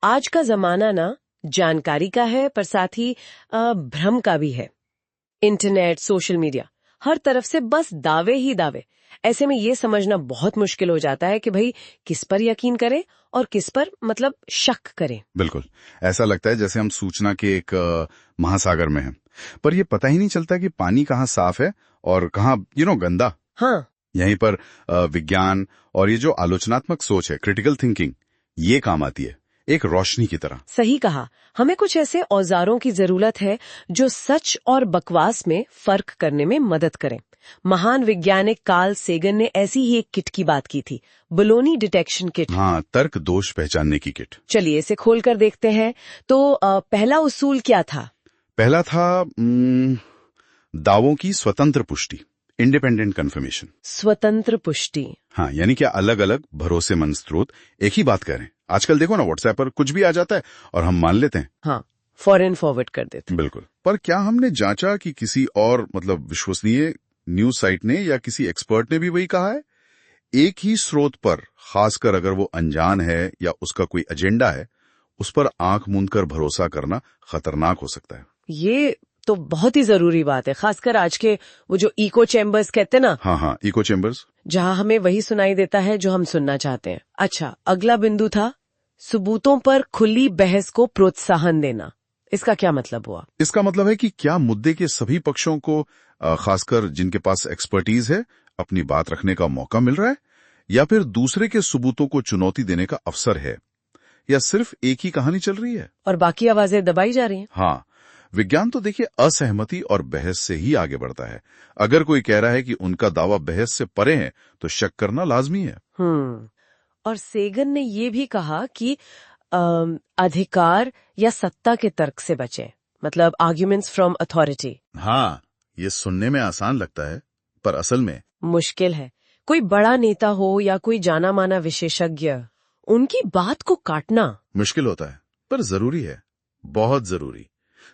आज का जमाना ना जानकारी का है, पर साथ ही भ्रम का भी है। इंटरनेट, सोशल मीडिया, हर तरफ से बस दावे ही दावे। ऐसे में ये समझना बहुत मुश्किल हो जाता है कि भाई किस पर यकीन करें और किस पर मतलब शक करें। बिल्कुल, ऐसा लगता है जैसे हम सूचना के एक महासागर में हैं, पर ये पता ही नहीं चलता कि पानी कहाँ साफ है और कहाँ गंदा। हाँ, यहीं पर विज्ञान और ये जो आलोचनात्मक सोच है, क्रिटिकल थिंकिंग, ये काम आती है, एक रोशनी की तरह। सही कहा। हमें कुछ ऐसे औजारों की जरूरत है जो सच और बकवास में फर्क करने में मदद करें। महान वैज्ञानिक कार्ल सेगन ने ऐसी ही एक किट की बात की थी, बलोनी डिटेक्शन किट। हाँ, तर्क दोष पहचानने की किट। चलिए इसे खोल कर देखते हैं। तो पहला उसूल क्या था? पहला था दावों की स्वतंत्र पुष्टि, इंडिपेंडेंट कंफर्मेशन। स्वतंत्र पुष्टि। हाँ, यानी क्या अलग अलग भरोसेमंद स्रोत एक ही बात करें। आजकल देखो ना, व्हाट्सएप पर कुछ भी आ जाता है और हम मान लेते हैं। हाँ, फॉरेन फॉरवर्ड कर देते हैं। बिल्कुल, पर क्या हमने जांचा कि किसी और विश्वसनीय न्यूज साइट ने या किसी एक्सपर्ट ने भी वही कहा है? एक ही स्रोत पर, खासकर अगर वो अनजान है या उसका कोई एजेंडा है, उस पर आंख मूंद कर भरोसा करना खतरनाक हो सकता है। ये तो बहुत ही जरूरी बात है, खासकर आज के वो जो इको चैम्बर्स कहते हैं ना। हाँ, इको चेम्बर्स, जहाँ हमें वही सुनाई देता है जो हम सुनना चाहते हैं। अच्छा, अगला बिंदु था सबूतों पर खुली बहस को प्रोत्साहन देना। इसका क्या मतलब हुआ? इसका मतलब है कि क्या मुद्दे के सभी पक्षों को, खासकर जिनके पास एक्सपर्टीज है, अपनी बात रखने का मौका मिल रहा है, या फिर दूसरे के सबूतों को चुनौती देने का अवसर है, या सिर्फ एक ही कहानी चल रही है और बाकी आवाजें दबाई जा रही हैं? हाँ, विज्ञान तो देखिए असहमति और बहस से ही आगे बढ़ता है। अगर कोई कह रहा है कि उनका दावा बहस से परे है, तो शक करना लाजमी है। और सेगन ने ये भी कहा कि अधिकार या सत्ता के तर्क से बचें, मतलब आर्ग्यूमेंट्स फ्रॉम अथॉरिटी। हाँ, ये सुनने में आसान लगता है, पर असल में मुश्किल है। कोई बड़ा नेता हो या कोई जाना माना विशेषज्ञ, उनकी बात को काटना मुश्किल होता है, पर जरूरी है, बहुत जरूरी।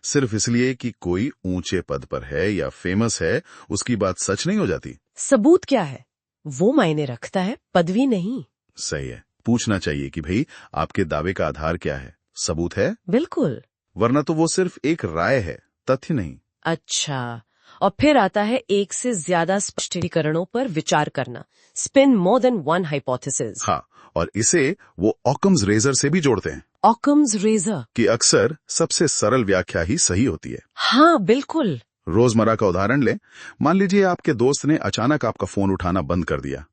सिर्फ इसलिए कि कोई ऊंचे पद पर है या फेमस है, उसकी बात सच नहीं हो जाती। सबूत क्या है वो मायने रखता है, पदवी नहीं। सही है, पूछना चाहिए कि भाई आपके दावे का आधार क्या है, सबूत है? बिल्कुल। वरना तो वो सिर्फ एक राय है, तथ्य नहीं। अच्छा, और फिर आता है एक से ज्यादा स्पष्टीकरणों पर विचार करना, spin more than one hypothesis. हाँ, और इसे वो ऑकम्स रेजर से भी जोड़ते हैं। ऑकम्स रेजर कि अक्सर सबसे सरल व्याख्या ही सही होती है। हाँ बिल्कुल। रोजमर्रा का उदाहरण लें, मान लीजिए आपके दोस्त ने अचानक आपका फोन उठाना बंद कर दिया,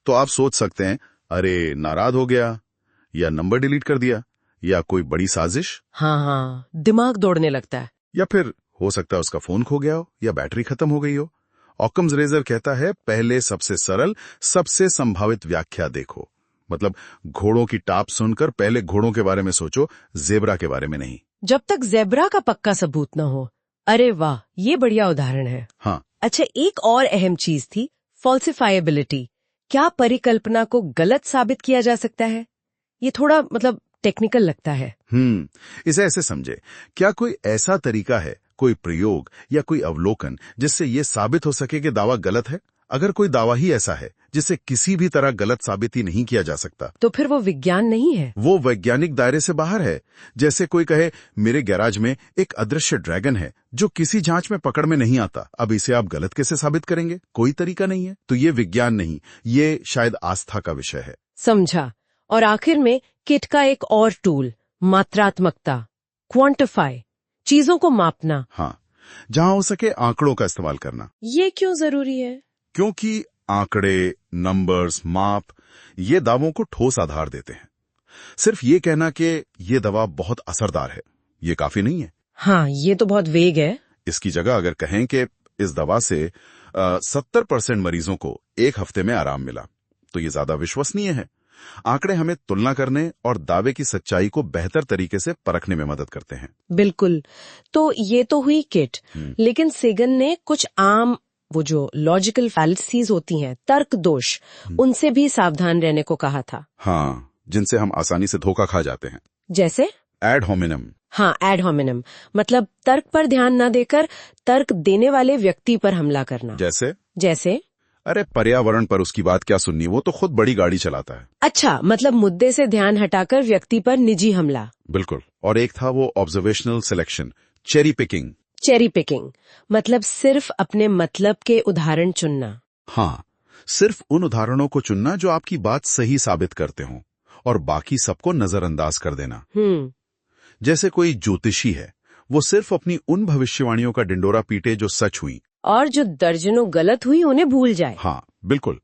तो आप सोच सकते हैं, अरे नाराज हो गया, या नंबर डिलीट कर दिया, या कोई बड़ी साजिश। हाँ, दिमाग दौड़ने लगता है। या फिर हो सकता है उसका फोन खो गया हो या बैटरी खत्म हो गई हो। ऑकम्स रेजर कहता है, पहले सबसे सरल, सबसे संभावित व्याख्या देखो। मतलब घोड़ों की टाप सुनकर पहले घोड़ों के बारे में सोचो, जेब्रा के बारे में नहीं। जब तक जेब्रा का पक्का सबूत न हो। अरे वाह, ये बढ़िया उदाहरण है। हाँ, अच्छा, एक और अहम चीज थी फॉल्सिफाइबिलिटी। क्या परिकल्पना को गलत साबित किया जा सकता है? ये थोड़ा टेक्निकल लगता है। इसे ऐसे समझे, क्या कोई ऐसा तरीका है, कोई प्रयोग या कोई अवलोकन जिससे ये साबित हो सके कि दावा गलत है? अगर कोई दावा ही ऐसा है जिसे किसी भी तरह गलत साबित ही नहीं किया जा सकता, तो फिर वो विज्ञान नहीं है, वो वैज्ञानिक दायरे से बाहर है। जैसे कोई कहे, मेरे गैराज में एक अदृश्य ड्रैगन है जो किसी जांच में पकड़ में नहीं आता, अब इसे आप गलत कैसे साबित करेंगे? कोई तरीका नहीं है। तो ये विज्ञान नहीं, ये शायद आस्था का विषय है। समझा। और आखिर में किट का एक और टूल, मात्रात्मकता, क्वांटिफाई, चीजों को मापना। हाँ, जहां हो सके आंकड़ों का इस्तेमाल करना। ये क्यों जरूरी है? क्योंकि आंकड़े, नंबर्स, माप, ये दावों को ठोस आधार देते हैं। सिर्फ ये कहना कि ये दवा बहुत असरदार है, ये काफी नहीं है। हाँ, ये तो बहुत वेग है। इसकी जगह अगर कहें कि इस दवा से 70% मरीजों को एक हफ्ते में आराम मिला, तो ये ज्यादा विश्वसनीय है। आंकड़े हमें तुलना करने और दावे की सच्चाई को बेहतर तरीके से परखने में मदद करते हैं। बिल्कुल। तो ये तो हुई किट, लेकिन सेगन ने कुछ आम वो जो लॉजिकल फैलेसीज होती हैं, तर्क दोष, उनसे भी सावधान रहने को कहा था। हाँ, जिनसे हम आसानी से धोखा खा जाते हैं। जैसे एड होमिनम। हाँ, एड होमिनम, मतलब तर्क पर ध्यान न देकर तर्क देने वाले व्यक्ति पर हमला करना। जैसे अरे पर्यावरण पर उसकी बात क्या सुननी, वो तो खुद बड़ी गाड़ी चलाता है। अच्छा, मतलब मुद्दे से ध्यान हटाकर व्यक्ति पर निजी हमला। बिल्कुल। और एक था वो observational selection, cherry picking. Cherry picking मतलब सिर्फ अपने मतलब के उदाहरण चुनना। हाँ, सिर्फ उन उदाहरणों को चुनना जो आपकी बात सही साबित करते हों और बाकी सबको नजरअंदाज कर देना। जैसे कोई ज्योतिषी है, वो सिर्फ अपनी उन भविष्यवाणियों का डिंडोरा पीटे जो सच हुई, और जो दर्जनों गलत हुई उन्हें भूल जाए। हाँ बिल्कुल,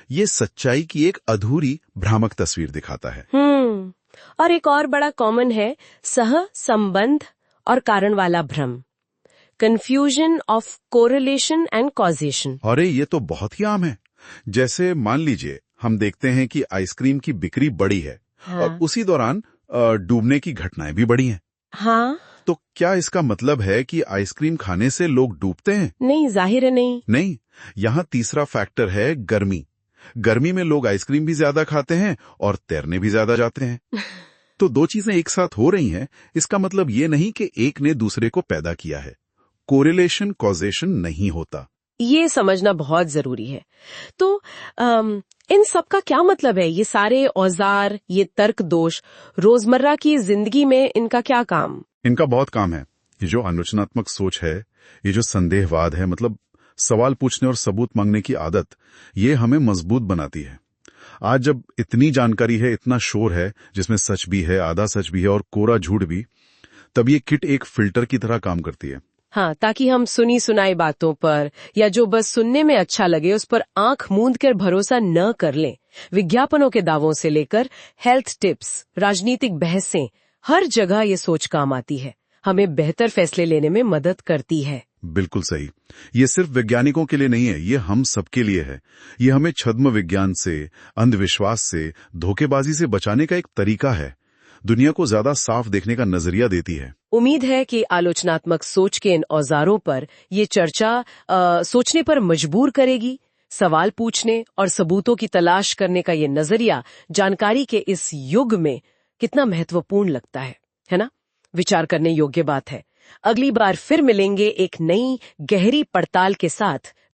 ये सच्चाई की एक अधूरी भ्रामक तस्वीर दिखाता है। और एक और बड़ा कॉमन है सह संबंध और कारण वाला भ्रम, confusion of correlation and causation. अरे ये तो बहुत ही आम है। जैसे मान लीजिए हम देखते हैं कि आइसक्रीम की बिक्री बढ़ी है, और उसी दौरान डूबने की घटनाएं भी बढ़ी हैं। हाँ, तो क्या इसका मतलब है कि आइसक्रीम खाने से लोग डूबते हैं? नहीं, जाहिर है नहीं। नहीं, यहाँ तीसरा फैक्टर है गर्मी। गर्मी में लोग आइसक्रीम भी ज्यादा खाते हैं और तैरने भी ज्यादा जाते हैं। तो दो चीजें एक साथ हो रही हैं। इसका मतलब ये नहीं कि एक ने दूसरे को पैदा किया है। कोरिलेशन कॉजेशन नहीं होता। ये समझना बहुत जरूरी है। तो इन सब का क्या मतलब है? ये सारे औजार, ये तर्क दोष, रोजमर्रा की जिंदगी में इनका क्या काम? इनका बहुत काम है। ये जो आलोचनात्मक सोच है, ये जो संदेहवाद है, मतलब सवाल पूछने और सबूत मांगने की आदत, ये हमें मजबूत बनाती है। आज जब इतनी जानकारी है, इतना शोर है, जिसमें सच भी है, आधा सच भी है और कोरा झूठ भी, तब ये किट एक फिल्टर की तरह काम करती है। हाँ, ताकि हम सुनी सुनाई बातों पर या जो बस सुनने में अच्छा लगे उस पर आंख मूंद कर भरोसा न कर लें। विज्ञापनों के दावों से लेकर हेल्थ टिप्स, राजनीतिक बहसें, हर जगह ये सोच काम आती है, हमें बेहतर फैसले लेने में मदद करती है। बिल्कुल सही। ये सिर्फ वैज्ञानिकों के लिए नहीं है, ये हम सबके लिए है। ये हमें छद्म विज्ञान से, अंधविश्वास से, धोखेबाजी से बचाने का एक तरीका है। दुनिया को ज्यादा साफ देखने का नजरिया देती है। उम्मीद है कि आलोचनात्मक सोच के इन औजारों पर ये चर्चा सोचने पर मजबूर करेगी। सवाल पूछने और सबूतों की तलाश करने का ये नजरिया जानकारी के इस युग में कितना महत्वपूर्ण लगता है ना? विचार करने योग्य बात है। अगली बार फिर मिलेंगे एक नई गहरी पड़ताल के साथ।